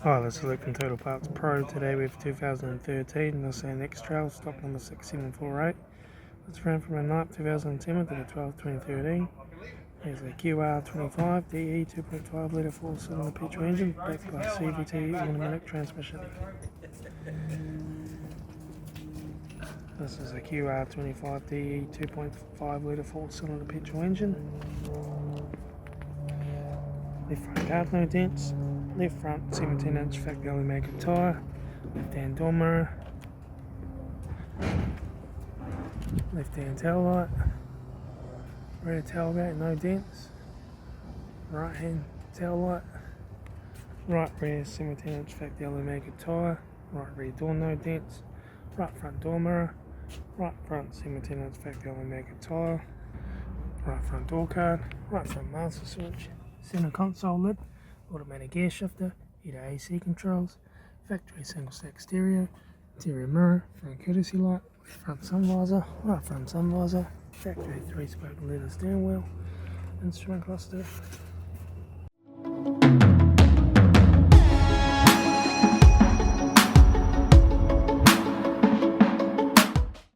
Hi, this is Luke from Total Parts Pro. Today we have 2013 Nissan X-Trail, stock number 6748. It's ran from a night 2010 to the 12/2013. There's a QR25 DE 2.5 litre 4-cylinder petrol engine backed by CVT automatic transmission. This is a QR25 DE 2.5 litre 4-cylinder petrol engine. Left front guard no dents, left front 17-inch factory only make of tyre, left hand door mirror, left hand taillight, rear tailgate no dents, right hand taillight, right rear 17-inch factory only make of tyre, right rear door no dents, right front door mirror, right front 17-inch factory only make of tyre, right front door card, right front master switch, center console lid, automatic gear shifter, heater AC controls, factory single stack stereo, interior mirror, front courtesy light, left front sun visor, right front sun visor, factory 3-spoke leather steering wheel, instrument cluster,